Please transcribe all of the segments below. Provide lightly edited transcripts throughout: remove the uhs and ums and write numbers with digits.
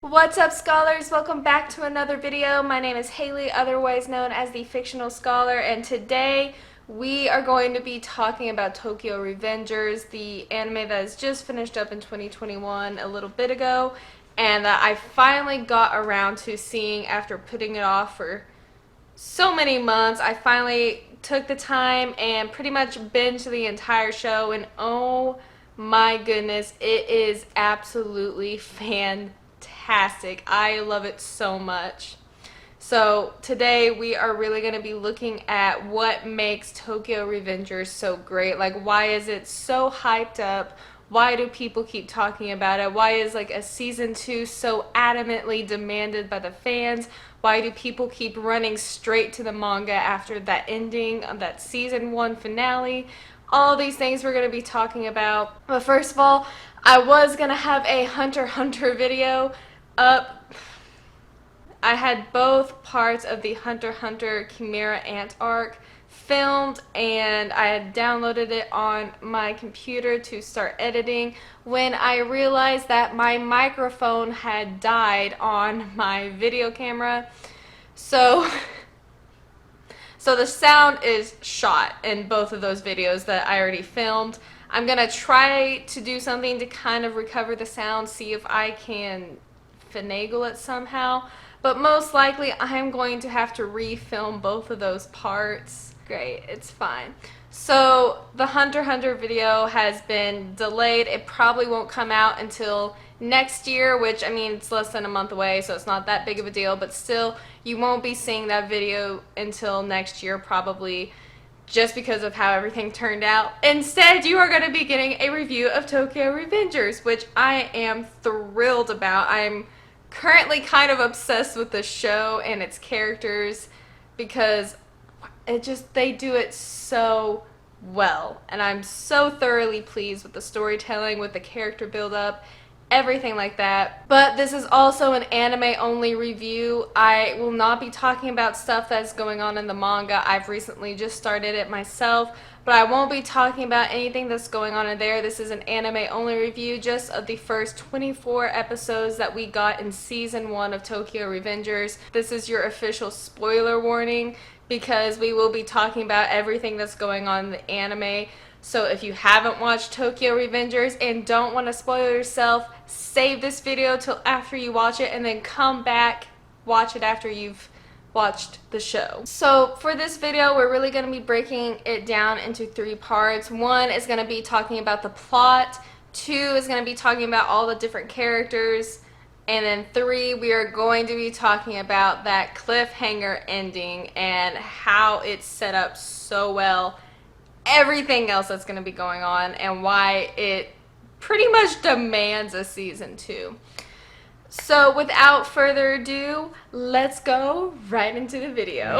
What's up, scholars? Welcome back to another video. My name is Haley, otherwise known as the Fictional Scholar, and today we are going to be talking about Tokyo Revengers, the anime that has just finished up in 2021 a little bit ago, and that I finally got around to seeing after putting it off for so many months. I finally took the time and pretty much binged the entire show, and oh my goodness, it is absolutely fantastic. I love it so much. So today we are really going to be looking at what makes Tokyo Revengers so great. Like, why is it so hyped up? Why do people keep talking about it? Why is like a season 2 so adamantly demanded by the fans? Why do people keep running straight to the manga after that ending of that season 1 finale? All these things we're going to be talking about. But first of all, I was going to have a Hunter x Hunter video up. I had both parts of the Hunter x Hunter Chimera Ant arc filmed, and I had downloaded it on my computer to start editing when I realized that my microphone had died on my video camera. So the sound is shot in both of those videos that I already filmed. I'm gonna try to do something to kind of recover the sound, see if I can finagle it somehow, but most likely I'm going to have to refilm both of those parts. Great, it's fine. So the Hunter x Hunter video has been delayed. It probably won't come out until next year, which, I mean, it's less than a month away, so it's not that big of a deal, but still, you won't be seeing that video until next year probably, just because of how everything turned out. Instead, you are going to be getting a review of Tokyo Revengers, which I am thrilled about. I'm currently kind of obsessed with the show and its characters because they do it so well, and I'm so thoroughly pleased with the storytelling, with the character build-up, everything like that. But this is also an anime only review. I will not be talking about stuff that's going on in the manga. I've recently just started it myself, but I won't be talking about anything that's going on in there. This is an anime only review just of the first 24 episodes that we got in season 1 of Tokyo Revengers. This is your official spoiler warning because we will be talking about everything that's going on in the anime. So if you haven't watched Tokyo Revengers and don't want to spoil yourself, save this video till after you watch it and then come back, watch it after you've watched the show. So for this video, we're really going to be breaking it down into 3 parts. 1 is going to be talking about the plot, 2 is going to be talking about all the different characters, and then 3, we are going to be talking about that cliffhanger ending and how it's set up so well, everything else that's going to be going on, and why it pretty much demands a season 2. So without further ado, let's go right into the video.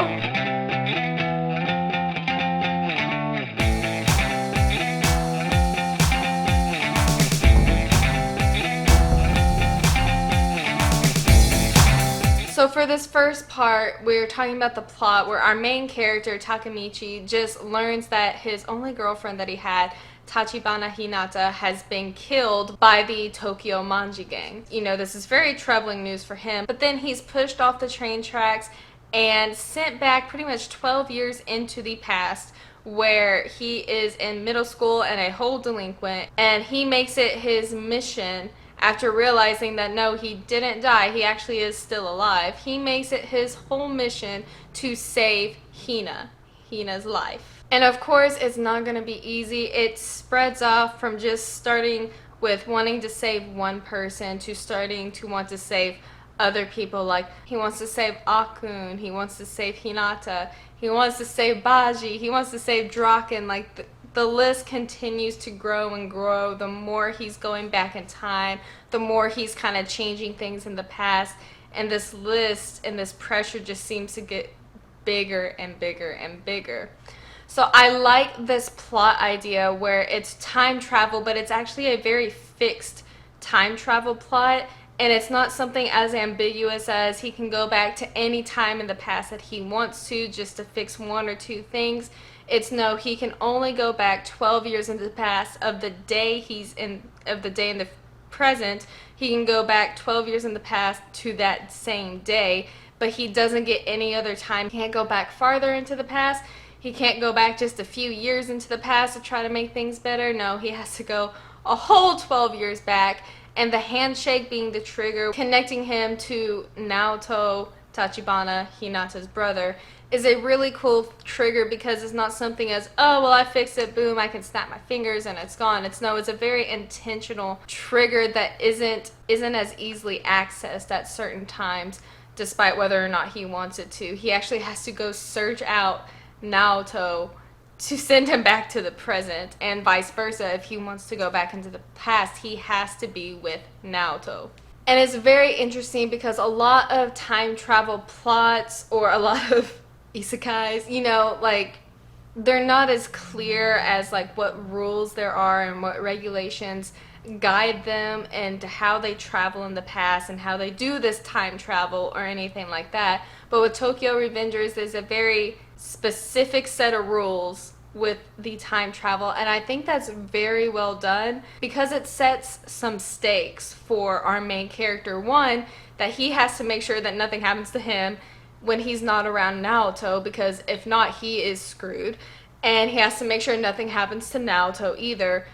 So for this first part, we're talking about the plot where our main character, Takemichi, just learns that his only girlfriend that he had, Tachibana Hinata, has been killed by the Tokyo Manji gang. You know, this is very troubling news for him, but then he's pushed off the train tracks and sent back pretty much 12 years into the past, where he is in middle school and a whole delinquent, and he makes it his mission, after realizing that no, he didn't die, he actually is still alive, he makes it his whole mission to save Hina's life. And of course, it's not going to be easy. It spreads off from just starting with wanting to save one person to starting to want to save other people. Like, he wants to save Akun, he wants to save Hinata, he wants to save Baji, he wants to save Draken. Like, the list continues to grow and grow. The more he's going back in time, the more he's kind of changing things in the past, and this list and this pressure just seems to get bigger and bigger and bigger. So I like this plot idea where it's time travel, but it's actually a very fixed time travel plot, and it's not something as ambiguous as he can go back to any time in the past that he wants to just to fix 1 or 2 things. It's no, he can only go back 12 years into the past of the day in the present, he can go back 12 years in the past to that same day, but he doesn't get any other time. He can't go back farther into the past. He can't go back just a few years into the past to try to make things better. No, he has to go a whole 12 years back, and the handshake being the trigger, connecting him to Naoto, Tachibana, Hinata's brother, is a really cool trigger because it's not something as, oh, well, I fixed it, boom, I can snap my fingers and it's gone. It's a very intentional trigger that isn't as easily accessed at certain times, despite whether or not he wants it to. He actually has to go search out Naoto to send him back to the present, and vice versa. If he wants to go back into the past, he has to be with Naoto. And it's very interesting because a lot of time travel plots, or a lot of isekais, like, they're not as clear as like what rules there are and what regulations guide them and how they travel in the past and how they do this time travel or anything like that. But with Tokyo Revengers, there's a very specific set of rules with the time travel, and I think that's very well done because it sets some stakes for our main character. One, that he has to make sure that nothing happens to him when he's not around Naoto, because if not, he is screwed. And he has to make sure nothing happens to Naoto either.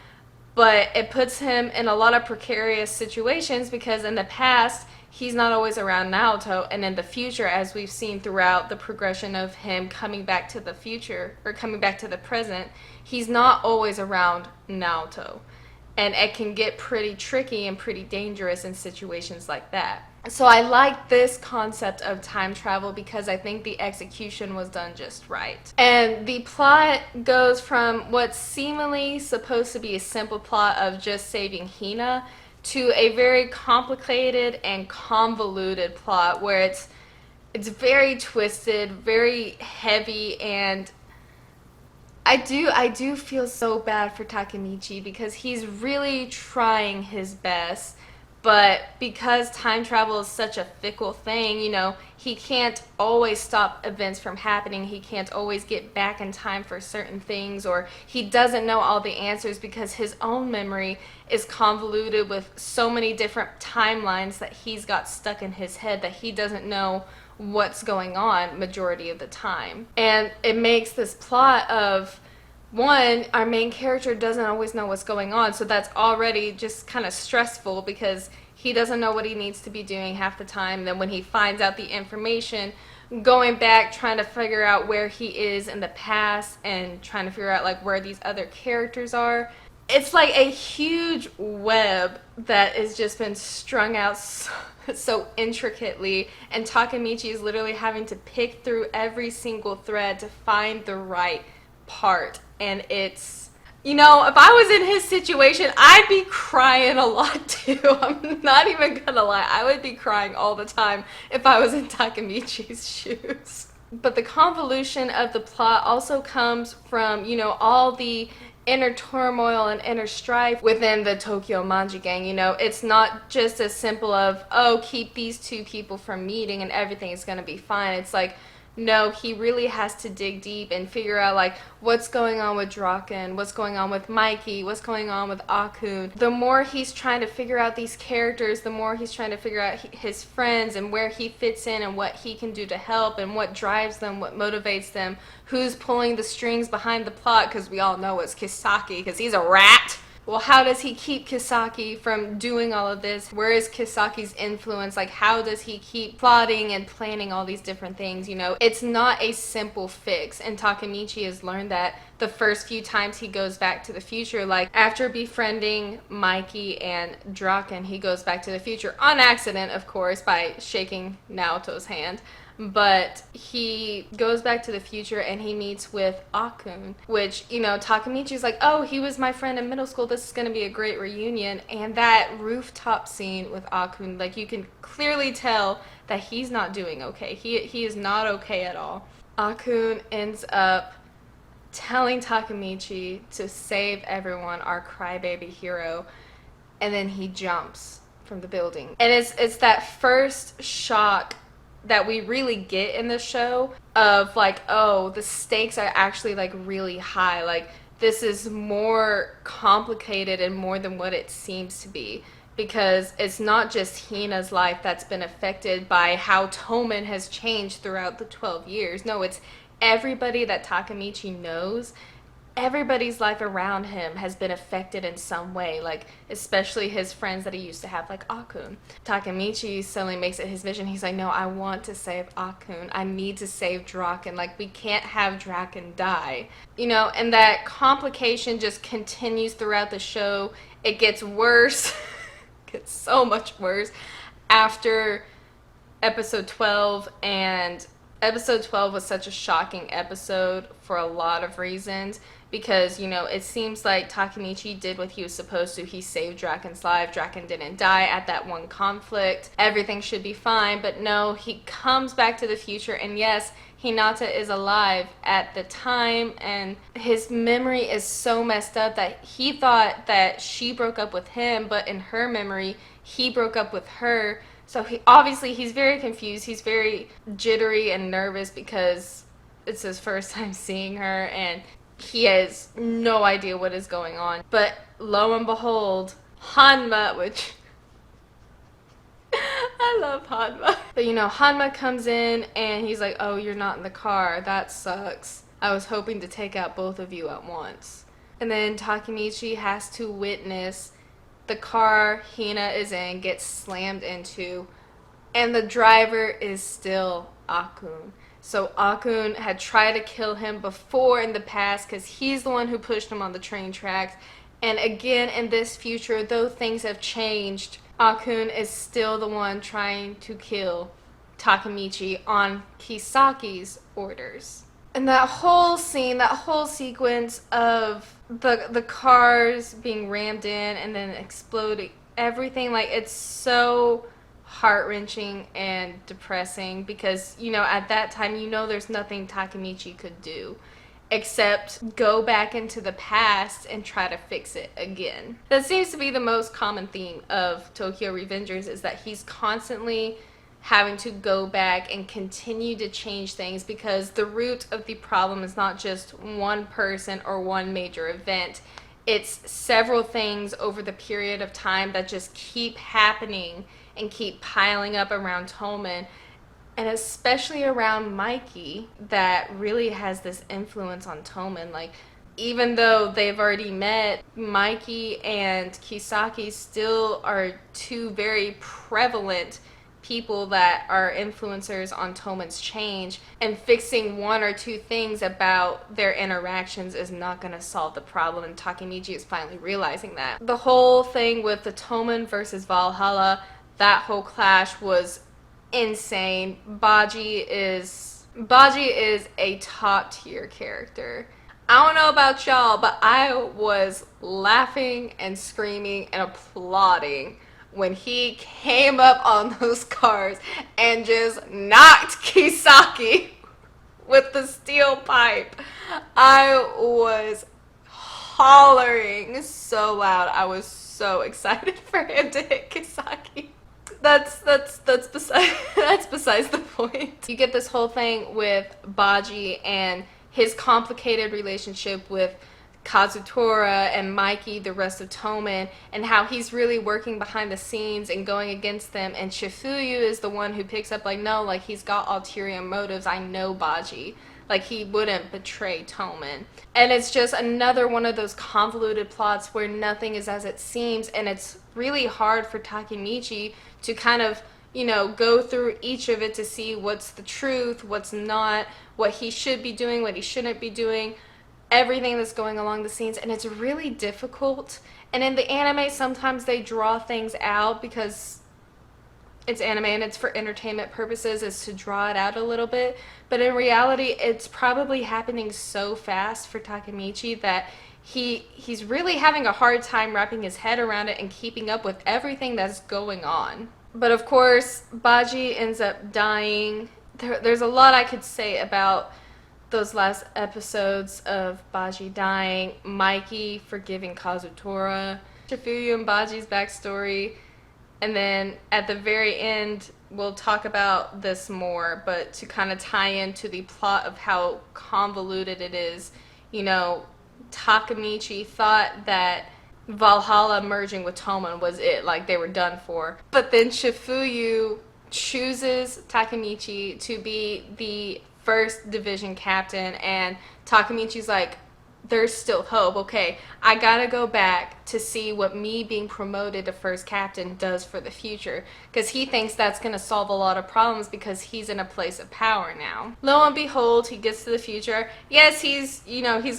But it puts him in a lot of precarious situations because in the past, he's not always around Naoto, and in the future, as we've seen throughout the progression of him coming back to the future, or coming back to the present, he's not always around Naoto. And it can get pretty tricky and pretty dangerous in situations like that. So I like this concept of time travel because I think the execution was done just right. And the plot goes from what's seemingly supposed to be a simple plot of just saving Hina to a very complicated and convoluted plot where it's very twisted, very heavy, and I do feel so bad for Takemichi because he's really trying his best. But because time travel is such a fickle thing, he can't always stop events from happening. He can't always get back in time for certain things, or he doesn't know all the answers because his own memory is convoluted with so many different timelines that he's got stuck in his head that he doesn't know what's going on majority of the time. And it makes this plot of, one, our main character doesn't always know what's going on, so that's already just kind of stressful because he doesn't know what he needs to be doing half the time. Then when he finds out the information, going back, trying to figure out where he is in the past and trying to figure out like where these other characters are. It's like a huge web that has just been strung out so intricately, and Takemichi is literally having to pick through every single thread to find the right part. And it's, if I was in his situation, I'd be crying a lot too. I'm not even gonna lie. I would be crying all the time if I was in Takemichi's shoes. But the convolution of the plot also comes from, all the inner turmoil and inner strife within the Tokyo Manji gang. It's not just as simple of, oh, keep these two people from meeting and everything is gonna be fine. It's like, no, he really has to dig deep and figure out like what's going on with Draken, what's going on with Mikey, what's going on with Akun. The more he's trying to figure out these characters, the more he's trying to figure out his friends and where he fits in and what he can do to help and what drives them, what motivates them, who's pulling the strings behind the plot, because we all know it's Kisaki because he's a rat. Well, how does he keep Kisaki from doing all of this? Where is Kisaki's influence? Like, how does he keep plotting and planning all these different things? It's not a simple fix, and Takemichi has learned that the first few times he goes back to the future. Like, after befriending Mikey and Draken, he goes back to the future on accident, of course, by shaking Naoto's hand. But he goes back to the future and he meets with Akun, which, Takemichi's like, oh, he was my friend in middle school, this is going to be a great reunion. And that rooftop scene with Akun, like, you can clearly tell that he's not doing okay. He is not okay at all. Akun ends up telling Takemichi to save everyone, our crybaby hero, and then he jumps from the building. And it's that first shock that we really get in the show of like, oh, the stakes are actually like really high. Like, this is more complicated and more than what it seems to be. because it's not just Hina's life that's been affected by how Tomen has changed throughout the 12 years. No, it's everybody that Takemichi knows. Everybody's life around him has been affected in some way, like especially his friends that he used to have, like Akun. Takemichi suddenly makes it his mission. He's like, no, I want to save Akun. I need to save Draken. Like, we can't have Draken die. You know, and that complication just continues throughout the show. It gets worse. Gets so much worse after episode 12, and episode 12 was such a shocking episode for a lot of reasons, because, you know, it seems like Takemichi did what he was supposed to. He saved Draken's life. Draken didn't die at that one conflict. Everything should be fine, but no, he comes back to the future, and yes, Hinata is alive at the time, and his memory is so messed up that he thought that she broke up with him, but in her memory, he broke up with her. So he's very confused. He's very jittery and nervous because it's his first time seeing her, and he has no idea what is going on. But lo and behold, Hanma, which I love Hanma. But you know, Hanma comes in and he's like, oh, you're not in the car. That sucks. I was hoping to take out both of you at once. And then Takemichi has to witness the car Hina is in gets slammed into, and the driver is still Akun. So Akun had tried to kill him before in the past because he's the one who pushed him on the train tracks. And again in this future, though things have changed, Akun is still the one trying to kill Takemichi on Kisaki's orders. And that whole scene, that whole sequence of the cars being rammed in and then exploding, everything, like, it's so heart-wrenching and depressing because, you know, at that time, you know, there's nothing Takemichi could do except go back into the past and try to fix it again. That seems to be the most common theme of Tokyo Revengers, is that he's constantly having to go back and continue to change things because the root of the problem is not just one person or one major event. It's several things over the period of time that just keep happening and keep piling up around Tomen, and especially around Mikey, that really has this influence on Tomen. Like, even though they've already met, Mikey and Kisaki still are two very prevalent people that are influencers on Tomen's change, and fixing one or two things about their interactions is not going to solve the problem, and Takemichi is finally realizing that. The whole thing with the Tomen versus Valhalla, that whole clash was insane. Baji is a top tier character. I don't know about y'all, but I was laughing and screaming and applauding when he came up on those cars and just knocked Kisaki with the steel pipe. I was hollering so loud. I was so excited for him to hit Kisaki. That's besides the point. You get this whole thing with Baji and his complicated relationship with Kazutora and Mikey, the rest of Tomen, and how he's really working behind the scenes and going against them, and Shifuyu is the one who picks up, like, no, like, he's got ulterior motives. I know Baji. Like, he wouldn't betray Tomen. And it's just another one of those convoluted plots where nothing is as it seems, and it's really hard for Takemichi to kind of, you know, go through each of it to see what's the truth, what's not, what he should be doing, what he shouldn't be doing, everything that's going along the scenes, and it's really difficult. And in the anime, sometimes they draw things out because it's anime and it's for entertainment purposes, is to draw it out a little bit. But in reality, it's probably happening so fast for Takemichi that he's really having a hard time wrapping his head around it and keeping up with everything that's going on. But of course, Baji ends up dying. There's a lot I could say about those last episodes of Baji dying, Mikey forgiving Kazutora, Shifuyu and Baji's backstory, and then at the very end, we'll talk about this more, but to kind of tie into the plot of how convoluted it is, you know, Takemichi thought that Valhalla merging with Toman was it. Like, they were done for. But then Shifuyu chooses Takemichi to be the first division captain, and Takemichi's like, there's still hope. Okay, I gotta go back to see what me being promoted to first captain does for the future, because he thinks that's gonna solve a lot of problems because he's in a place of power now. Lo and behold, he gets to the future. Yes, he's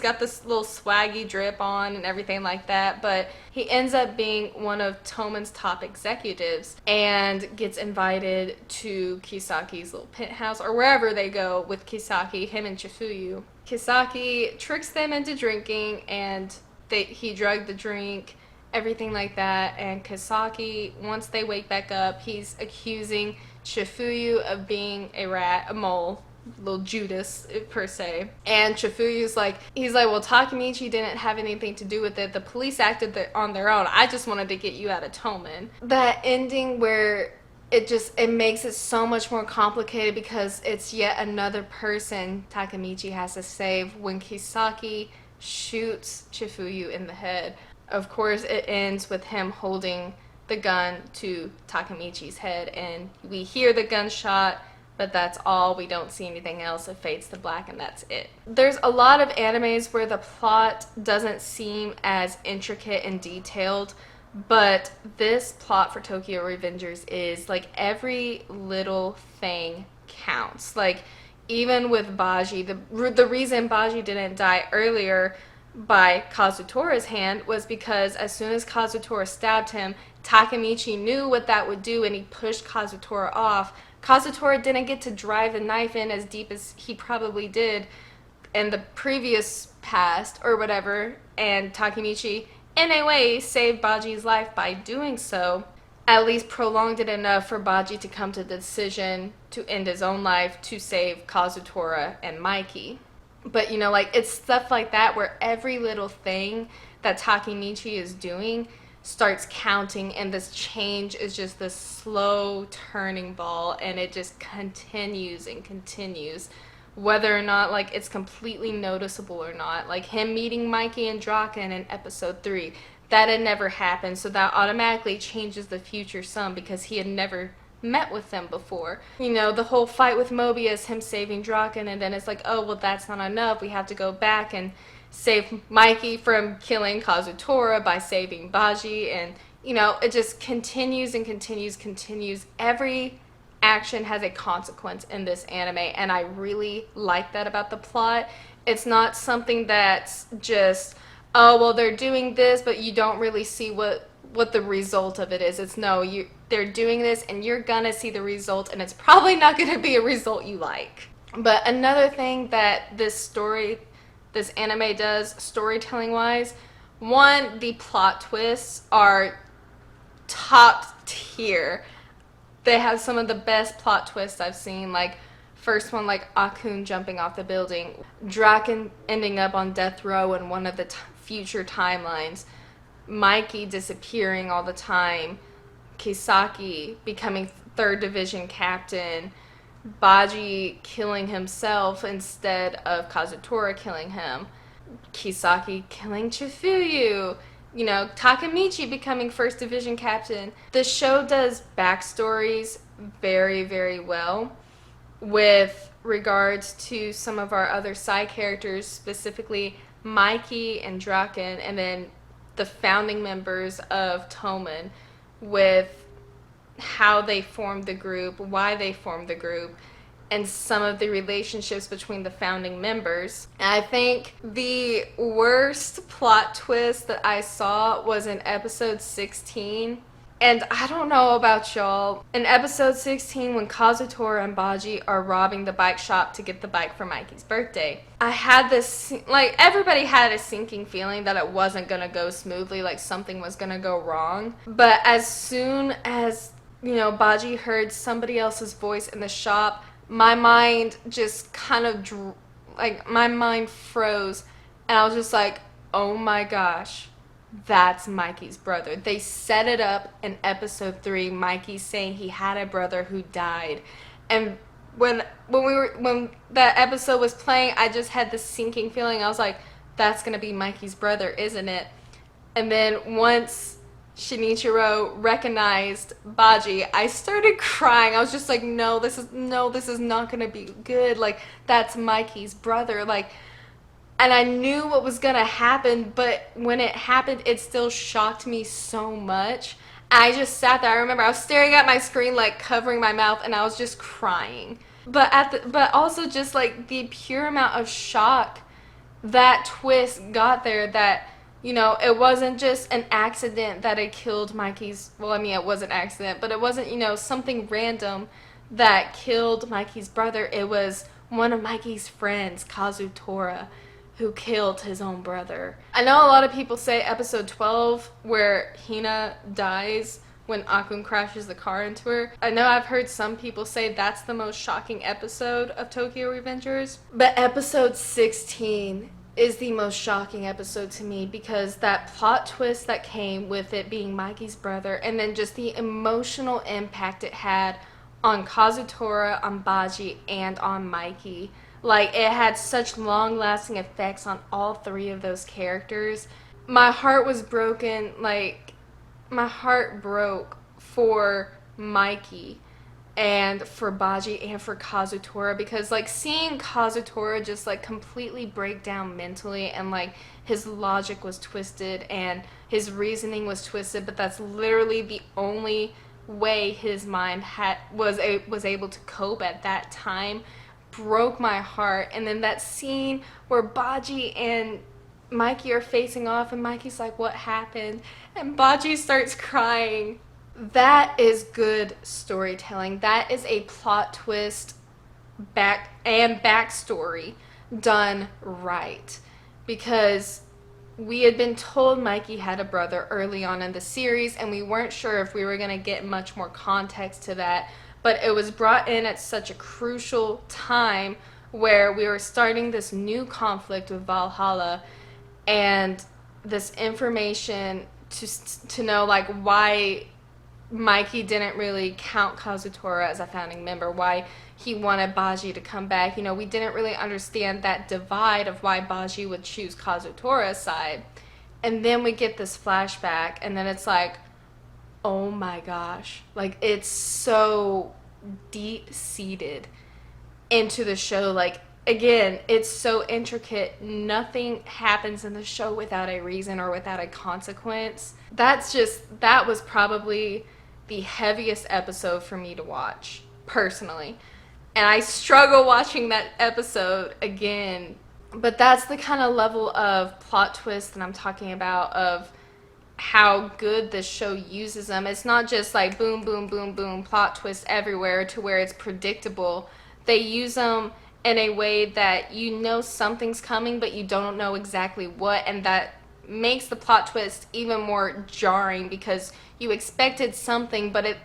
got this little swaggy drip on and everything like that, but he ends up being one of Toman's top executives and gets invited to Kisaki's little penthouse, or wherever they go with Kisaki, him and Chifuyu. Kisaki tricks them into drinking, and he drugged the drink, everything like that. And Kisaki, once they wake back up, he's accusing Chifuyu of being a rat, a mole, little Judas per se. And Chifuyu's like, well, Takemichi didn't have anything to do with it. The police acted on their own. I just wanted to get you out of Toman. That ending where it makes it so much more complicated because it's yet another person Takemichi has to save when Kisaki shoots Chifuyu in the head. Of course, it ends with him holding the gun to Takemichi's head, and we hear the gunshot, but that's all. We don't see anything else. It fades to black, and that's it. There's a lot of animes where the plot doesn't seem as intricate and detailed, but this plot for Tokyo Revengers is like every little thing counts. Like, even with Baji, the reason Baji didn't die earlier by Kazutora's hand was because as soon as Kazutora stabbed him, Takemichi knew what that would do, and he pushed Kazutora off. Kazutora didn't get to drive the knife in as deep as he probably did in the previous past or whatever, and Takemichi in a way saved Baji's life by doing so. At least prolonged it enough for Baji to come to the decision to end his own life to save Kazutora and Mikey. But like, it's stuff like that where every little thing that Takemichi is doing starts counting, and this change is just this slow turning ball, and it just continues and continues, whether or not like it's completely noticeable or not. Like him meeting Mikey and Draken in episode 3, that had never happened, so that automatically changes the future some because he had never met with them before. The whole fight with Mobius, him saving Draken, and then it's like, oh, well, that's not enough. We have to go back and save Mikey from killing Kazutora by saving Baji, and it just continues and continues. Every action has a consequence in this anime, and I really like that about the plot. It's not something that's just, oh, well, they're doing this, but you don't really see what the result of it is. It's no, they're doing this, and you're gonna see the result, and it's probably not gonna be a result you like. But another thing that this anime does, storytelling-wise, one, the plot twists are top tier. They have some of the best plot twists I've seen. Like, first one, like Akun jumping off the building, Draken ending up on death row in one of the future timelines, Mikey disappearing all the time, Kisaki becoming 3rd Division captain, Baji killing himself instead of Kazutora killing him, Kisaki killing Chifuyu, Takemichi becoming 1st Division captain. The show does backstories very, very well with regards to some of our other side characters, specifically Mikey and Draken, and then the founding members of Toman, with how they formed the group, why they formed the group, and some of the relationships between the founding members. And I think the worst plot twist that I saw was in episode 16. And I don't know about y'all. In episode 16, when Kazutora and Baji are robbing the bike shop to get the bike for Mikey's birthday, I had this, like, everybody had a sinking feeling that it wasn't gonna go smoothly, like something was gonna go wrong. But as soon as, Baji heard somebody else's voice in the shop, my mind just kind of, my mind froze, and I was just like, oh my gosh. That's Mikey's brother. They set it up in episode 3. Mikey saying he had a brother who died, and when that episode was playing, I just had this sinking feeling. I was like, "That's gonna be Mikey's brother, isn't it?" And then once Shinichiro recognized Baji, I started crying. I was just like, no, this is not gonna be good. Like, that's Mikey's brother. Like, and I knew what was gonna happen, but when it happened, it still shocked me so much. I just sat there. I remember I was staring at my screen, like covering my mouth, and I was just crying. But also just like the pure amount of shock that twist got there, that it wasn't just an accident that it killed Mikey's, well, I mean, it was an accident, but it wasn't, something random that killed Mikey's brother. It was one of Mikey's friends, Kazutora, who killed his own brother. I know a lot of people say episode 12, where Hina dies when Akun crashes the car into her. I know I've heard some people say that's the most shocking episode of Tokyo Revengers, but episode 16 is the most shocking episode to me, because that plot twist that came with it being Mikey's brother, and then just the emotional impact it had on Kazutora, on Baji, and on Mikey. Like, it had such long-lasting effects on all three of those characters. My heart was broken, like, my heart broke for Mikey and for Baji and for Kazutora, because like seeing Kazutora just like completely break down mentally, and like his logic was twisted and his reasoning was twisted, but that's literally the only way his mind was able to cope at that time, broke my heart. And then that scene where Baji and Mikey are facing off, and Mikey's like, what happened? And Baji starts crying. That is good storytelling. That is a plot twist backstory done right. Because we had been told Mikey had a brother early on in the series, and we weren't sure if we were going to get much more context to that. But it was brought in at such a crucial time where we were starting this new conflict with Valhalla, and this information to know like why Mikey didn't really count Kazutora as a founding member, why he wanted Baji to come back. We didn't really understand that divide of why Baji would choose Kazutora's side. And then we get this flashback, and then it's like, oh my gosh. Like, it's so deep-seated into the show. Like, again, it's so intricate. Nothing happens in the show without a reason or without a consequence. That was probably the heaviest episode for me to watch, personally. And I struggle watching that episode again. But that's the kind of level of plot twist that I'm talking about, of how good this show uses them. It's not just like boom, boom, boom, boom, plot twist everywhere to where it's predictable. They use them in a way that something's coming, but you don't know exactly what, and that makes the plot twist even more jarring, because you expected something, but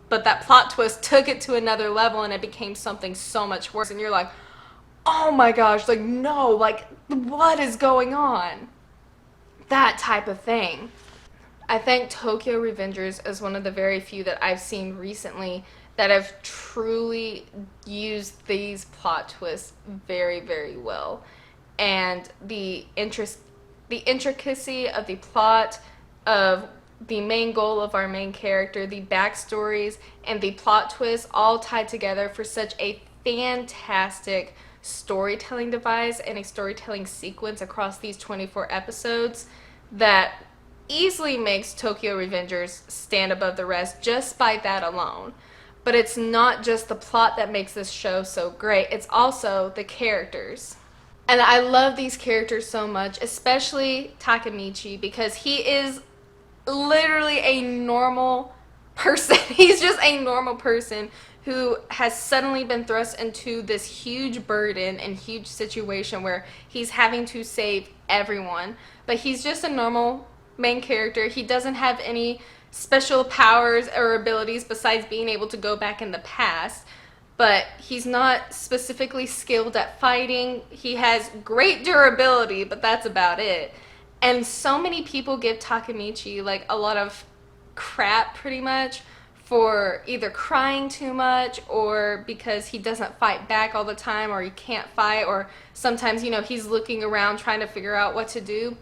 that plot twist took it to another level, and it became something so much worse, and you're like, oh my gosh, like, no, like, what is going on? That type of thing. I think Tokyo Revengers is one of the very few that I've seen recently that have truly used these plot twists very, very well. And the intricacy of the plot, of the main goal of our main character, the backstories, and the plot twists all tied together for such a fantastic storytelling device and a storytelling sequence across these 24 episodes that easily makes Tokyo Revengers stand above the rest just by that alone. But it's not just the plot that makes this show so great, it's also the characters. And I love these characters so much, especially Takemichi, because he is literally a normal person. He's just a normal person who has suddenly been thrust into this huge burden and huge situation where he's having to save everyone. But he's just a normal main character. He doesn't have any special powers or abilities besides being able to go back in the past. But he's not specifically skilled at fighting. He has great durability, but that's about it. And so many people give Takemichi like a lot of crap, pretty much, for either crying too much, or because he doesn't fight back all the time, or he can't fight, or sometimes, he's looking around trying to figure out what to do.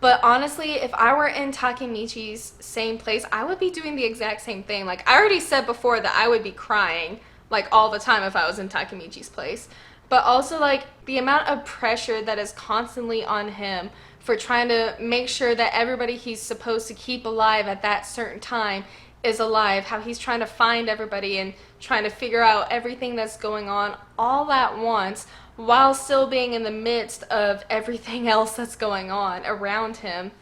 But honestly, if I were in Takemichi's same place, I would be doing the exact same thing. Like, I already said before that I would be crying, like, all the time if I was in Takemichi's place. But also, like, the amount of pressure that is constantly on him for trying to make sure that everybody he's supposed to keep alive at that certain time is alive, how he's trying to find everybody and trying to figure out everything that's going on all at once while still being in the midst of everything else that's going on around him.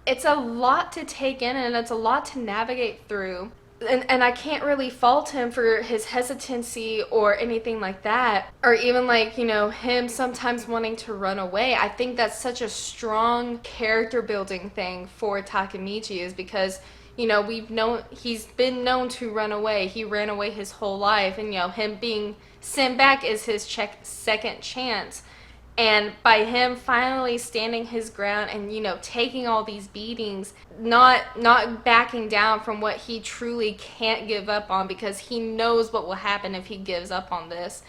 It's a lot to take in and it's a lot to navigate through. And I can't really fault him for his hesitancy or anything like that. Or even like, you know, him sometimes wanting to run away. I think that's such a strong character building thing for Takemichi, is because, you know, he's been known to run away. He ran away his whole life, and, you know, him being sent back is his second chance. And by him finally standing his ground and, you know, taking all these beatings, not backing down from what he truly can't give up on, because he knows what will happen if he gives up on this.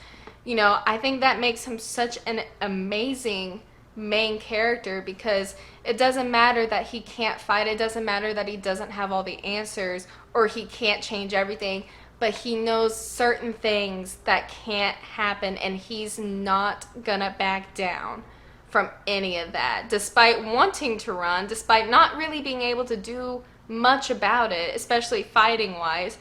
You know, I think that makes him such an amazing main character, because it doesn't matter that he can't fight, it doesn't matter that he doesn't have all the answers or he can't change everything, but he knows certain things that can't happen, and he's not gonna back down from any of that, despite wanting to run, despite not really being able to do much about it, especially fighting wise.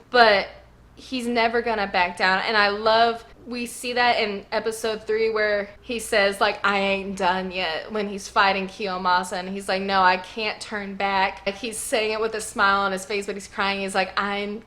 But he's never gonna back down. And I love, we see that in episode 3 where he says, like, I ain't done yet, when he's fighting Kiyomasa, and he's like, no, I can't turn back. Like, he's saying it with a smile on his face, but he's crying. He's like, I'm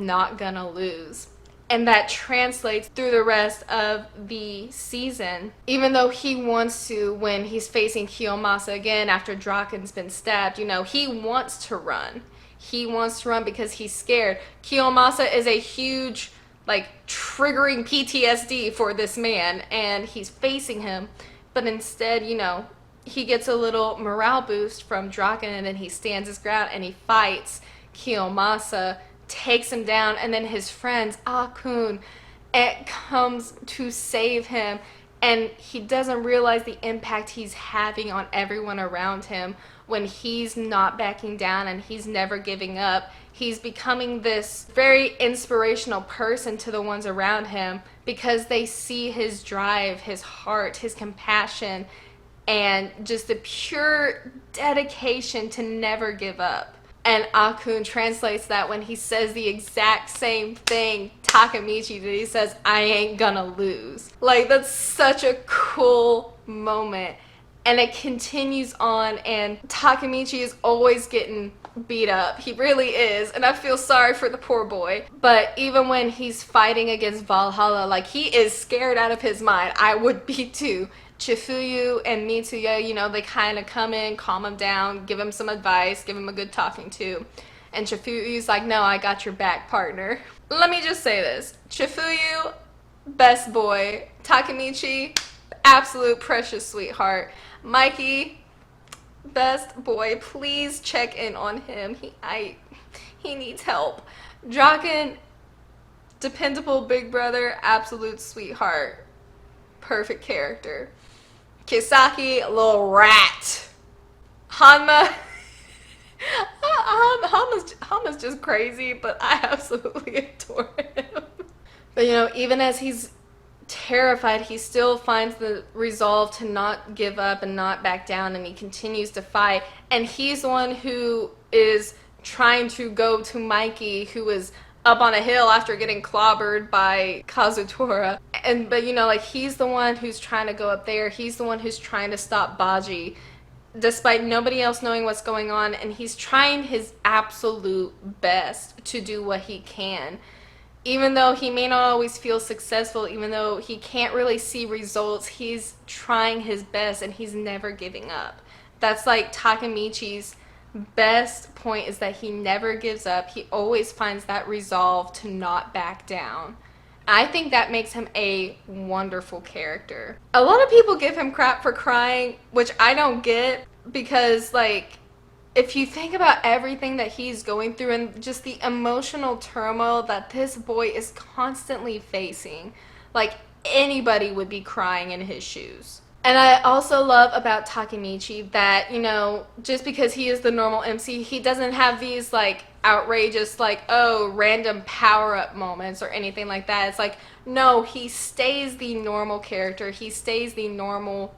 not gonna lose. And that translates through the rest of the season. Even though he wants to, when he's facing Kiyomasa again after Draken's been stabbed, you know, he wants to run. He wants to run because he's scared. Kiyomasa is a huge, like, triggering PTSD for this man, and he's facing him. But instead, you know, he gets a little morale boost from Draken, and then he stands his ground and he fights Kiyomasa, takes him down, and then his friends, Akun, it comes to save him, and he doesn't realize the impact he's having on everyone around him when he's not backing down and he's never giving up. He's becoming this very inspirational person to the ones around him, because they see his drive, his heart, his compassion, and just the pure dedication to never give up. And Akun translates that when he says the exact same thing Takemichi did. He says, I ain't gonna lose. Like, that's such a cool moment. And it continues on, and Takemichi is always getting beat up. He really is, and I feel sorry for the poor boy. But even when he's fighting against Valhalla, like, he is scared out of his mind. I would be too. Chifuyu and Mitsuya, you know, they kind of come in, calm him down, give him some advice, give him a good talking to. And Chifuyu's like, no, I got your back, partner. Let me just say this. Chifuyu, best boy. Takemichi, absolute precious sweetheart. Mikey, best boy. Please check in on him. He needs help. Draken, dependable big brother, absolute sweetheart. Perfect character. Kisaki, little rat. Hanma, Hanma's just crazy, but I absolutely adore him. But, you know, even as he's terrified, he still finds the resolve to not give up and not back down, and he continues to fight. And he's the one who is trying to go to Mikey, who is up on a hill after getting clobbered by Kazutora. But, you know, like, he's the one who's trying to go up there. He's the one who's trying to stop Baji, despite nobody else knowing what's going on. And he's trying his absolute best to do what he can. Even though he may not always feel successful, even though he can't really see results, he's trying his best and he's never giving up. That's like Takemichi's best point, is that he never gives up. He always finds that resolve to not back down. I think that makes him a wonderful character. A lot of people give him crap for crying, which I don't get, because, like, if you think about everything that he's going through and just the emotional turmoil that this boy is constantly facing, like, anybody would be crying in his shoes. And I also love about Takemichi that, you know, just because he is the normal MC, he doesn't have these like outrageous, like, oh, random power up moments or anything like that. It's like, no, he stays the normal character. He stays the normal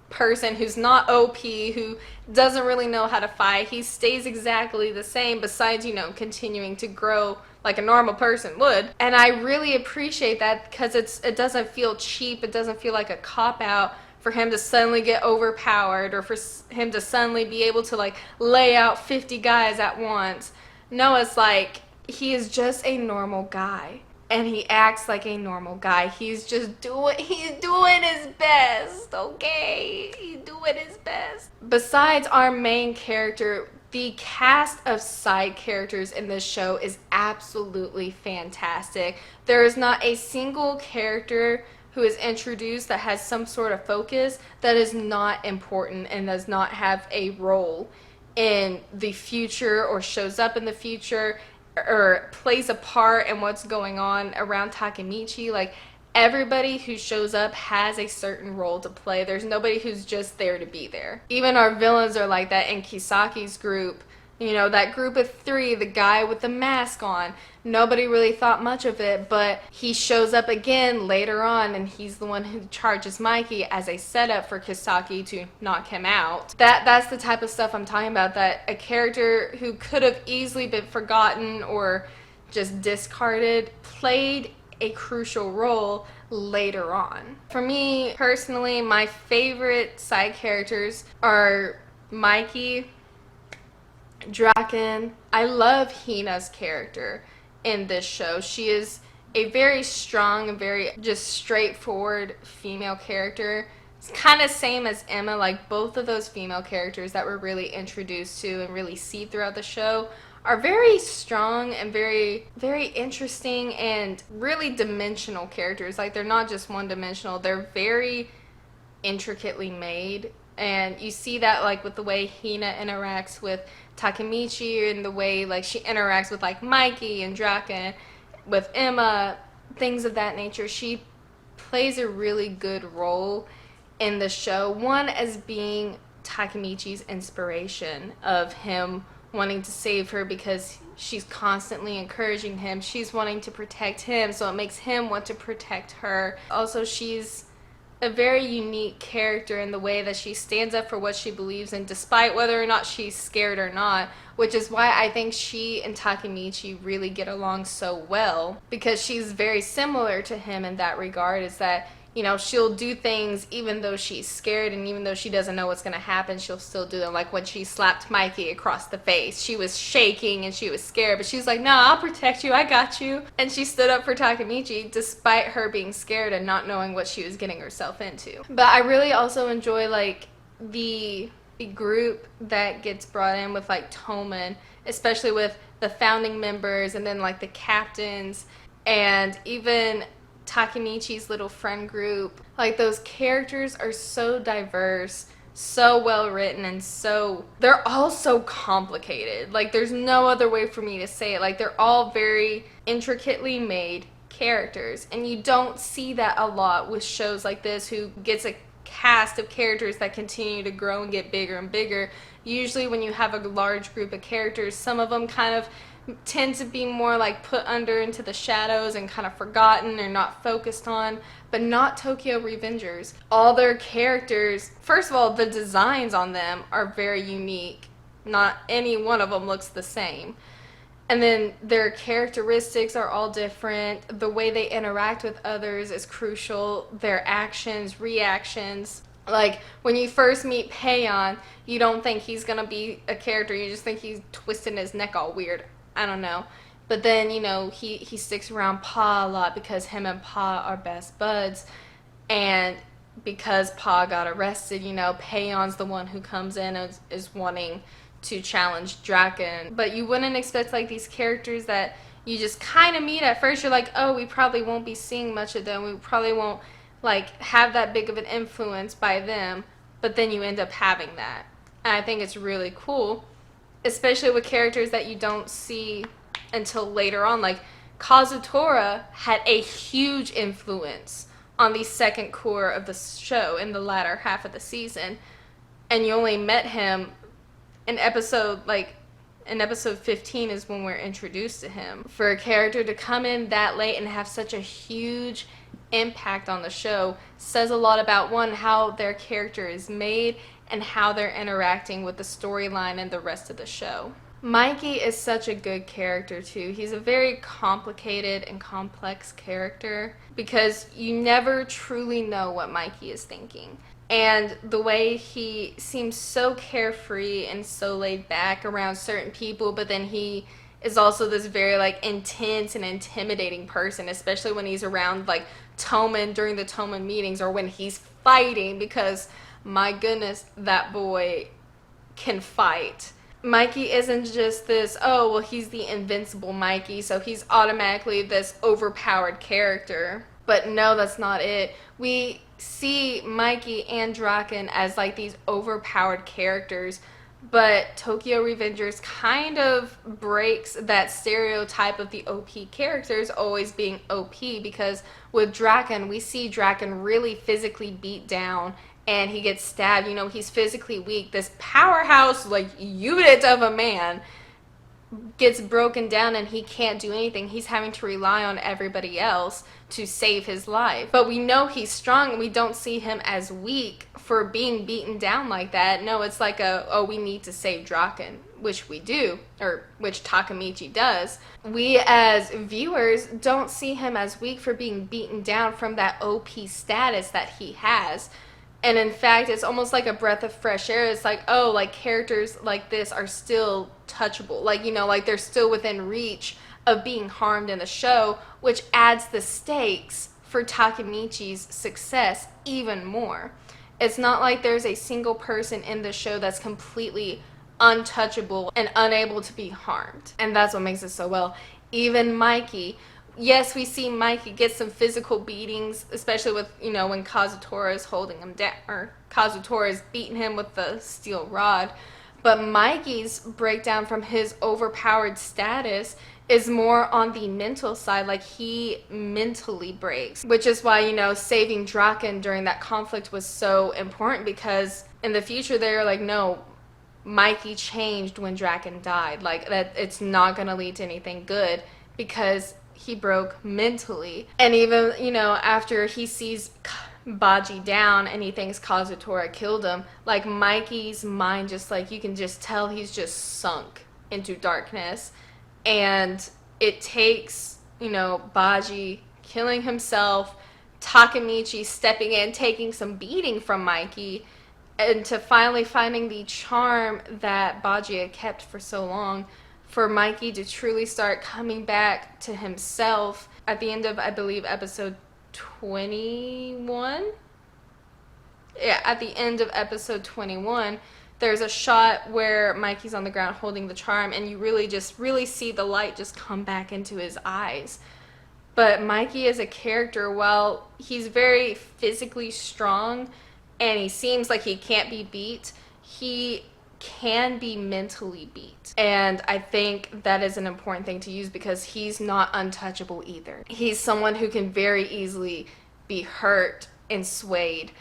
person who's not OP, who doesn't really know how to fight. He stays exactly the same, besides, you know, continuing to grow like a normal person would. And I really appreciate that because it doesn't feel cheap. It doesn't feel like a cop out for him to suddenly get overpowered or for him to suddenly be able to like lay out 50 guys at once. No, it's like he is just a normal guy and he acts like a normal guy. He's doing his best, okay? He's doing his best. Besides our main character, the cast of side characters in this show is absolutely fantastic. There is not a single character who is introduced that has some sort of focus that is not important and does not have a role in the future or shows up in the future or plays a part in what's going on around Takemichi. Like, everybody who shows up has a certain role to play. There's nobody who's just there to be there. Even our villains are like that in Kisaki's group. You know, that group of three, the guy with the mask on. Nobody really thought much of it, but he shows up again later on, and he's the one who charges Mikey as a setup for Kisaki to knock him out. That's the type of stuff I'm talking about, that a character who could have easily been forgotten or just discarded played a crucial role later on. For me, personally, my favorite side characters are Mikey, Draken. I love Hina's character in this show. She is a very strong and very just straightforward female character. It's kind of same as Emma. Like, both of those female characters that we're really introduced to and really see throughout the show are very strong and very, very interesting and really dimensional characters. Like, they're not just one-dimensional. They're very intricately made. And you see that like with the way Hina interacts with Takemichi and the way like she interacts with like Mikey and Draken, with Emma, things of that nature. She plays a really good role in the show. One, as being Takemichi's inspiration of him wanting to save her because she's constantly encouraging him. She's wanting to protect him, so it makes him want to protect her. Also, she's a very unique character in the way that she stands up for what she believes in, despite whether or not she's scared or not, which is why I think she and Takemichi really get along so well, because she's very similar to him in that regard, is that, you know, she'll do things even though she's scared and even though she doesn't know what's going to happen, she'll still do them. Like when she slapped Mikey across the face, she was shaking and she was scared, but she was like, no, I'll protect you, I got you. And she stood up for Takemichi despite her being scared and not knowing what she was getting herself into. But I really also enjoy like the group that gets brought in with like Toman, especially with the founding members and then like the captains and even Takemichi's little friend group. Like, those characters are so diverse, so well written, and they're all so complicated. Like, there's no other way for me to say it. Like, they're all very intricately made characters, and you don't see that a lot with shows like this, who gets a cast of characters that continue to grow and get bigger and bigger. Usually when you have a large group of characters, some of them kind of tend to be more like put under into the shadows and kind of forgotten or not focused on, but not Tokyo Revengers. All their characters, first of all, the designs on them are very unique. Not any one of them looks the same. And then their characteristics are all different. The way they interact with others is crucial. Their actions, reactions. Like, when you first meet Payon, you don't think he's gonna be a character. You just think he's twisting his neck all weird. I don't know. But then, you know, he sticks around Pa a lot because him and Pa are best buds. And because Pa got arrested, you know, Payon's the one who comes in and is wanting to challenge Draken. But you wouldn't expect, like, these characters that you just kind of meet at first. You're like, oh, we probably won't be seeing much of them. We probably won't, like, have that big of an influence by them. But then you end up having that. And I think it's really cool, especially with characters that you don't see until later on. Like, Kazutora had a huge influence on the second core of the show in the latter half of the season, and you only met him in episode 15 is when we're introduced to him. For a character to come in that late and have such a huge impact on the show says a lot about, one, how their character is made and how they're interacting with the storyline and the rest of the show. Mikey is such a good character too. He's a very complicated and complex character because you never truly know what Mikey is thinking. And the way he seems so carefree and so laid back around certain people, but then he is also this very like intense and intimidating person, especially when he's around like Toman during the Toman meetings or when he's fighting, because my goodness, that boy can fight. Mikey isn't just this, oh, well, he's the invincible Mikey, so he's automatically this overpowered character. But no, that's not it. We see Mikey and Draken as like these overpowered characters, but Tokyo Revengers kind of breaks that stereotype of the OP characters always being OP, because with Draken, we see Draken really physically beat down and he gets stabbed. You know, he's physically weak. This powerhouse, like, unit of a man gets broken down and he can't do anything. He's having to rely on everybody else to save his life. But we know he's strong and we don't see him as weak for being beaten down like that. No, it's like oh, we need to save Draken, which we do, or which Takemichi does. We as viewers don't see him as weak for being beaten down from that OP status that he has. And in fact, it's almost like a breath of fresh air. It's like, oh, like characters like this are still touchable. Like, you know, like they're still within reach of being harmed in the show, which adds the stakes for Takemichi's success even more. It's not like there's a single person in the show that's completely untouchable and unable to be harmed. And that's what makes it so well. Even Mikey. Yes, we see Mikey get some physical beatings, especially with, you know, when Kazutora is holding him down, or Kazutora is beating him with the steel rod. But Mikey's breakdown from his overpowered status is more on the mental side. Like, he mentally breaks, which is why, you know, saving Draken during that conflict was so important, because in the future they're like, no, Mikey changed when Draken died. Like, that it's not going to lead to anything good because he broke mentally. And even, you know, after he sees Baji down and he thinks Kazutora killed him, like, Mikey's mind just, like, you can just tell he's just sunk into darkness. And it takes, you know, Baji killing himself, Takemichi stepping in, taking some beating from Mikey, and to finally finding the charm that Baji had kept for so long, for Mikey to truly start coming back to himself at the end of, I believe, episode 21? Yeah, at the end of episode 21, there's a shot where Mikey's on the ground holding the charm, and you really see the light just come back into his eyes. But Mikey as a character, while he's very physically strong and he seems like he can't be beat, he can be mentally beat. And I think that is an important thing to use, because he's not untouchable either. He's someone who can very easily be hurt and swayed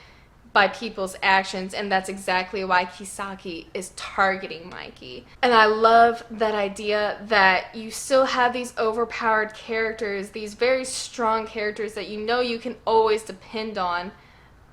by people's actions, and that's exactly why Kisaki is targeting Mikey. And I love that idea that you still have these overpowered characters, these very strong characters that you know you can always depend on,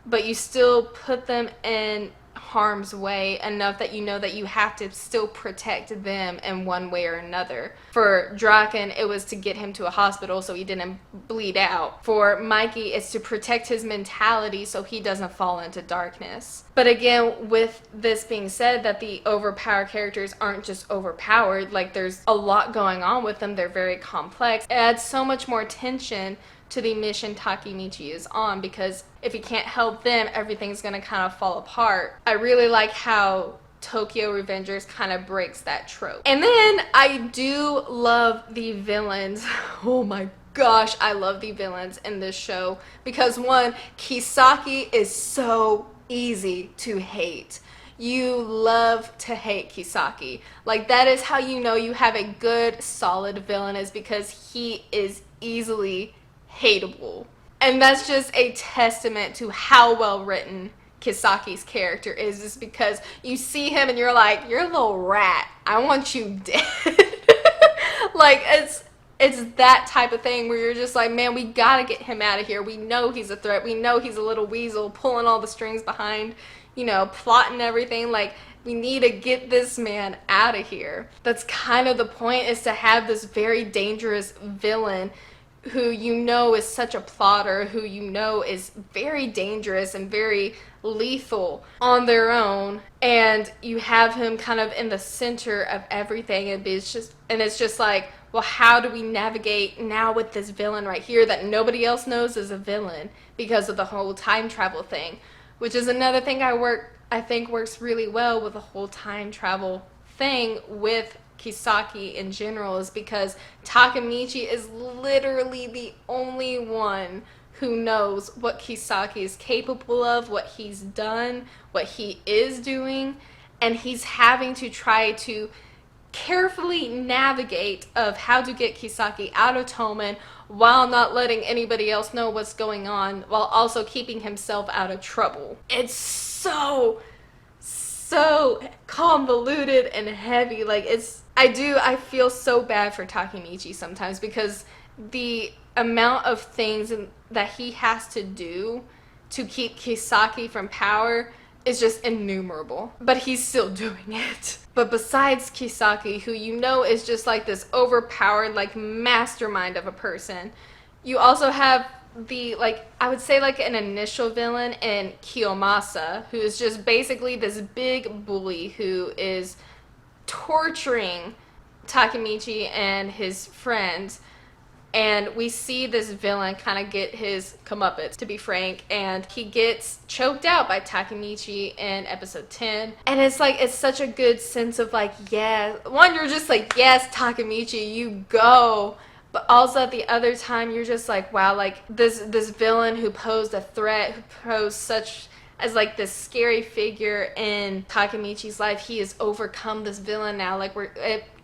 but you still put them in harm's way enough that you know that you have to still protect them in one way or another. For Draken, it was to get him to a hospital so he didn't bleed out. For Mikey, it's to protect his mentality so he doesn't fall into darkness. But again, with this being said, that the overpowered characters aren't just overpowered, like, there's a lot going on with them, they're very complex. It adds so much more tension to the mission Takemichi is on, because if he can't help them, everything's gonna kind of fall apart. I really like how Tokyo Revengers kind of breaks that trope. And then I do love the villains. Oh my gosh, I love the villains in this show, because one, Kisaki is so easy to hate. You love to hate Kisaki. Like, that is how you know you have a good, solid villain, is because he is easily hateable. And that's just a testament to how well written Kisaki's character is, just because you see him and you're like, you're a little rat. I want you dead. Like, it's that type of thing where you're just like, man, we gotta get him out of here. We know he's a threat. We know he's a little weasel pulling all the strings behind, plotting everything. Like, we need to get this man out of here. That's kind of the point, is to have this very dangerous villain who is such a plotter, who is very dangerous and very lethal on their own, and you have him kind of in the center of everything, and it's just like, well, how do we navigate now with this villain right here that nobody else knows is a villain because of the whole time travel thing, which is another thing I think works really well with the whole time travel thing with Kisaki in general, is because Takemichi is literally the only one who knows what Kisaki is capable of, what he's done, what he is doing, and he's having to try to carefully navigate of how to get Kisaki out of Toman while not letting anybody else know what's going on, while also keeping himself out of trouble. It's so convoluted and heavy. Like, I feel so bad for Takemichi sometimes, because the amount of things that he has to do to keep Kisaki from power is just innumerable, but he's still doing it. But besides Kisaki, who is just like this overpowered, like, mastermind of a person, you also have I would say, like, an initial villain in Kiyomasa, who is just basically this big bully who is torturing Takemichi and his friends. And we see this villain kind of get his comeuppance, to be frank, and he gets choked out by Takemichi in episode 10. And it's like, it's such a good sense of like, yeah, one, you're just like, yes, Takemichi, you go. But also at the other time, you're just like, wow, like this villain who posed a threat, who posed such as like this scary figure in Takemichi's life, he has overcome this villain now. Like,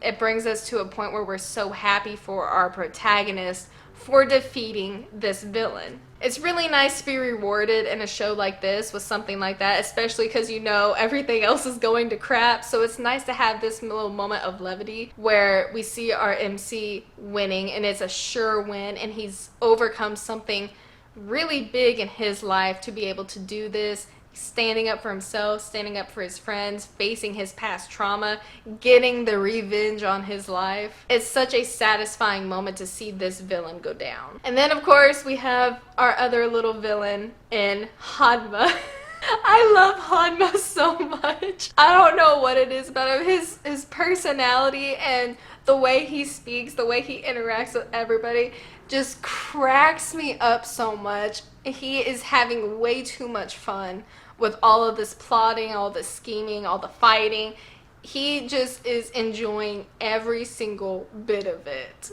it brings us to a point where we're so happy for our protagonist for defeating this villain. It's really nice to be rewarded in a show like this with something like that, especially because everything else is going to crap. So it's nice to have this little moment of levity where we see our MC winning, and it's a sure win, and he's overcome something really big in his life to be able to do this, standing up for himself, standing up for his friends, facing his past trauma, getting the revenge on his life. It's such a satisfying moment to see this villain go down. And then, of course, we have our other little villain in Hanma. I love Hanma so much. I don't know what it is about him. His personality and the way he speaks, the way he interacts with everybody just cracks me up so much. He is having way too much fun with all of this plotting, all this scheming, all the fighting. He just is enjoying every single bit of it.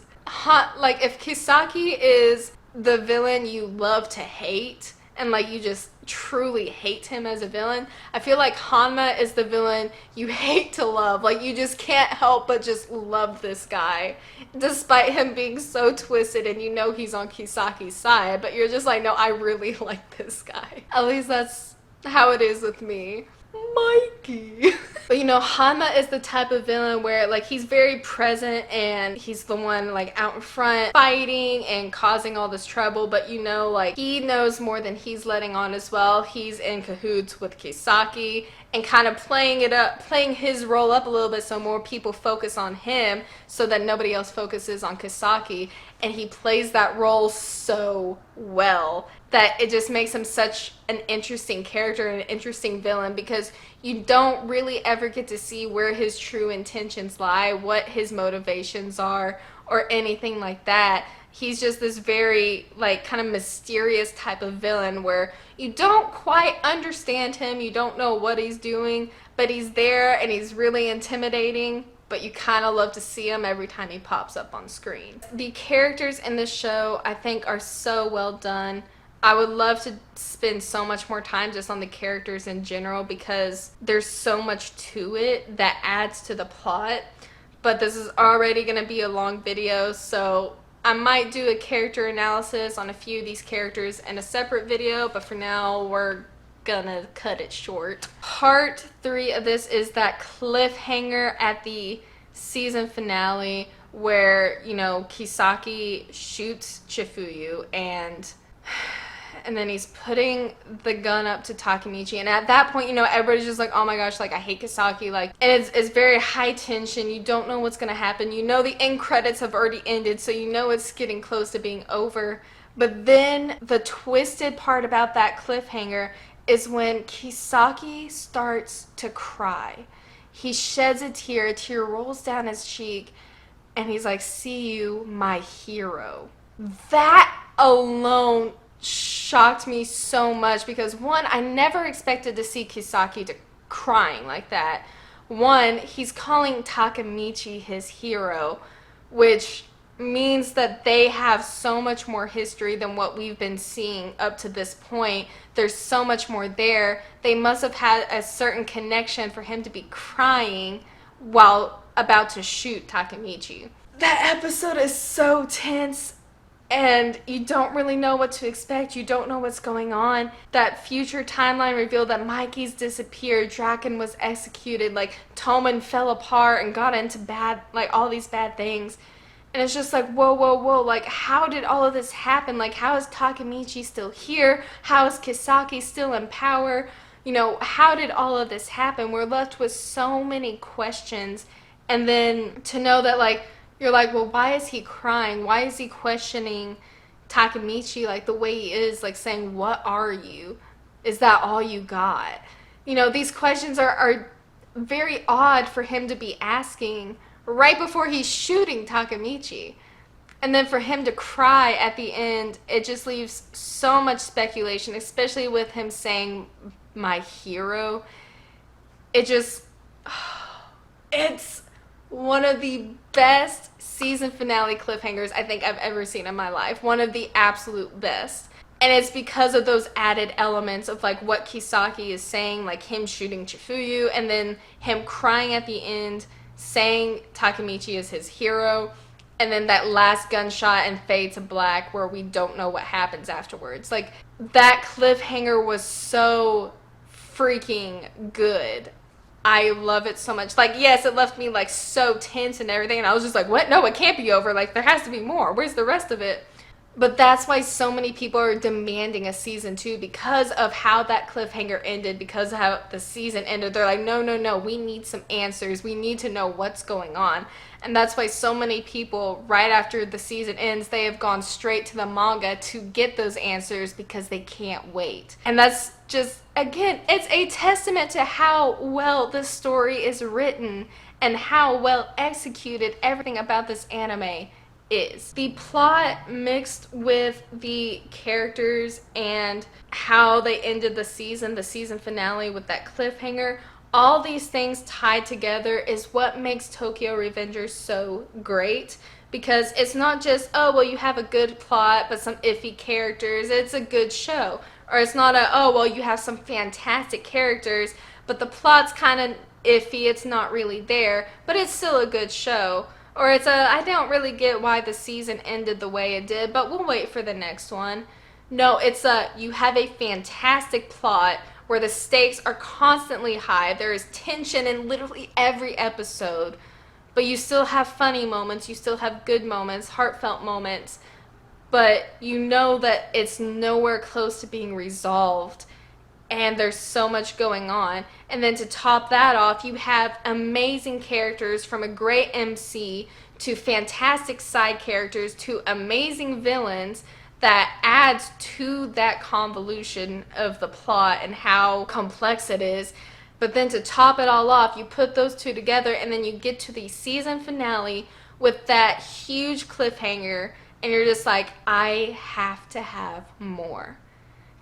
Like, if Kisaki is the villain you love to hate, and like you just truly hate him as a villain, I feel like Hanma is the villain you hate to love. Like, you just can't help but just love this guy, despite him being so twisted, and he's on Kisaki's side, but you're just like, no, I really like this guy. At least that's how it is with me. Mikey. But Hanma is the type of villain where, like, he's very present and he's the one, like, out in front fighting and causing all this trouble, but like, he knows more than he's letting on as well. He's in cahoots with Kisaki and kind of playing his role up a little bit so more people focus on him so that nobody else focuses on Kisaki, and he plays that role so well that it just makes him such an interesting character and an interesting villain, because you don't really ever get to see where his true intentions lie, what his motivations are, or anything like that. He's just this very, like, kind of mysterious type of villain where you don't quite understand him, you don't know what he's doing, but he's there and he's really intimidating, but you kind of love to see him every time he pops up on screen. The characters in this show, I think, are so well done. I would love to spend so much more time just on the characters in general, because there's so much to it that adds to the plot. But this is already going to be a long video, so I might do a character analysis on a few of these characters in a separate video, but for now we're gonna cut it short. Part 3 of this is that cliffhanger at the season finale where, you know, Kisaki shoots Chifuyu and then he's putting the gun up to Takemichi, and at that point, you know, everybody's just like, oh my gosh, like, I hate Kisaki, like, and it's very high tension. You don't know what's gonna happen. You know the end credits have already ended, so you know it's getting close to being over. But then the twisted part about that cliffhanger is when Kisaki starts to cry. He sheds a tear rolls down his cheek, and he's like, see you, my hero. That alone shocked me so much because, one, I never expected to see Kisaki crying like that. One, he's calling Takemichi his hero, which means that they have so much more history than what we've been seeing up to this point. There's so much more there. They must have had a certain connection for him to be crying while about to shoot Takemichi. That episode is so tense, and you don't really know what to expect. You don't know what's going on. That future timeline revealed that Mikey's disappeared, Draken was executed, like Toman fell apart and got into all these bad things. And it's just like, whoa, whoa, whoa, like, how did all of this happen? Like, how is Takemichi still here? How is Kisaki still in power? You know, how did all of this happen? We're left with so many questions. And then to know that, like, you're like, well, why is he crying? Why is he questioning Takemichi like the way he is, like saying, what are you? Is that all you got? You know, these questions are very odd for him to be asking right before he's shooting Takemichi. And then for him to cry at the end, it just leaves so much speculation, especially with him saying, my hero. It just, it's one of the best season finale cliffhangers I think I've ever seen in my life. One of the absolute best. And it's because of those added elements of like what Kisaki is saying, like him shooting Chifuyu, and then him crying at the end, saying Takemichi is his hero, and then that last gunshot and fade to black where we don't know what happens afterwards. Like, that cliffhanger was so freaking good. I love it so much. Like, yes, it left me like so tense and everything, and I was just like, what? No, it can't be over. Like, there has to be more. Where's the rest of it? But that's why so many people are demanding a season 2, because of how that cliffhanger ended, because of how the season ended. They're like, no, no, no, we need some answers. We need to know what's going on. And that's why so many people, right after the season ends, they have gone straight to the manga to get those answers because they can't wait. And that's just, again, it's a testament to how well the story is written and how well executed everything about this anime is. The plot mixed with the characters and how they ended the season finale with that cliffhanger, all these things tied together is what makes Tokyo Revengers so great. Because it's not just, oh, well, you have a good plot but some iffy characters, it's a good show. Or it's not a, oh, well, you have some fantastic characters but the plot's kind of iffy, it's not really there, but it's still a good show. Or it's a, I don't really get why the season ended the way it did, but we'll wait for the next one. No, it's a, you have a fantastic plot where the stakes are constantly high. There is tension in literally every episode, but you still have funny moments, you still have good moments, heartfelt moments, but you know that it's nowhere close to being resolved. And there's so much going on. And then to top that off, you have amazing characters, from a great MC to fantastic side characters to amazing villains, that adds to that convolution of the plot and how complex it is. But then to top it all off, you put those two together and then you get to the season finale with that huge cliffhanger, and you're just like, I have to have more.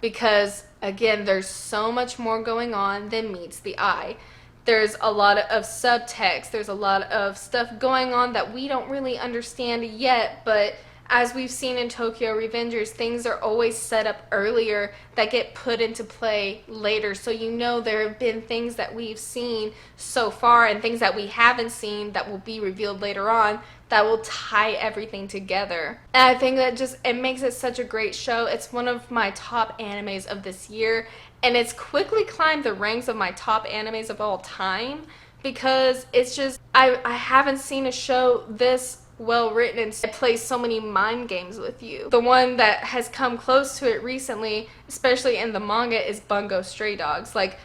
Because, again, there's so much more going on than meets the eye. There's a lot of subtext. There's a lot of stuff going on that we don't really understand yet. But as we've seen in Tokyo Revengers, things are always set up earlier that get put into play later. So you know there have been things that we've seen so far and things that we haven't seen that will be revealed later on that will tie everything together. And I think that just, it makes it such a great show. It's one of my top animes of this year, and it's quickly climbed the ranks of my top animes of all time, because it's just, I haven't seen a show this well written and it plays so many mind games with you. The one that has come close to it recently, especially in the manga, is Bungo Stray Dogs. Like,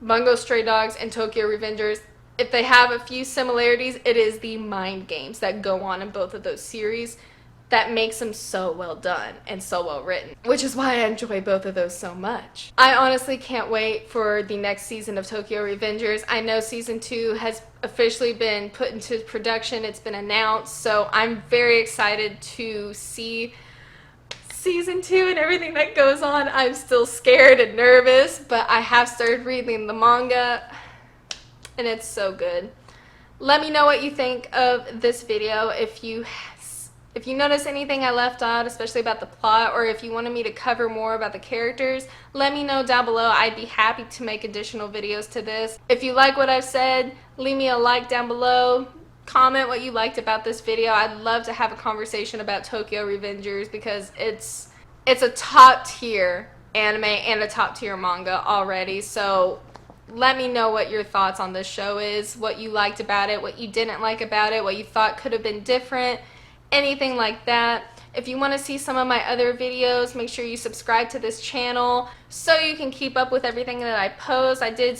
Bungo Stray Dogs and Tokyo Revengers, if they have a few similarities, it is the mind games that go on in both of those series that makes them so well done and so well written, which is why I enjoy both of those so much. I honestly can't wait for the next season of Tokyo Revengers. I know season 2 has officially been put into production. It's been announced, so I'm very excited to see season 2 and everything that goes on. I'm still scared and nervous, but I have started reading the manga, and it's so good. Let me know what you think of this video. If you notice anything I left out, especially about the plot, or if you wanted me to cover more about the characters, let me know down below. I'd be happy to make additional videos to this. If you like what I've said, leave me a like down below. Comment what you liked about this video. I'd love to have a conversation about Tokyo Revengers, because it's a top tier anime and a top tier manga already. So let me know what your thoughts on this show is, what you liked about it, what you didn't like about it, what you thought could have been different, anything like that. If you want to see some of my other videos, make sure you subscribe to this channel so you can keep up with everything that I post. I did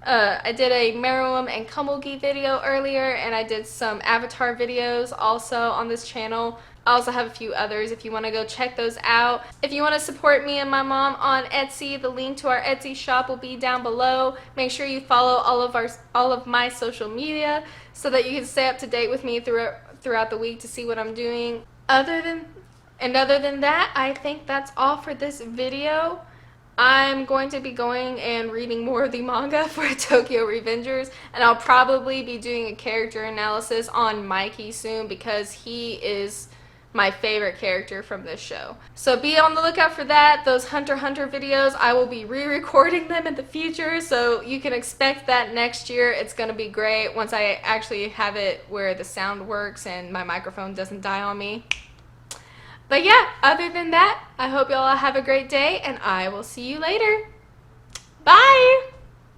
a Meruem and Komugi video earlier, and I did some Avatar videos also on this channel. I also have a few others if you want to go check those out. If you want to support me and my mom on Etsy, the link to our Etsy shop will be down below. Make sure you follow all of my social media so that you can stay up to date with me throughout the week to see what I'm doing. Other than that, I think that's all for this video. I'm going to be going and reading more of the manga for Tokyo Revengers, and I'll probably be doing a character analysis on Mikey soon, because he is my favorite character from this show. So be on the lookout for that. Those Hunter x Hunter videos, I will be re-recording them in the future, so you can expect that next year. It's going to be great once I actually have it where the sound works and my microphone doesn't die on me. But yeah, other than that, I hope y'all have a great day, and I will see you later. Bye!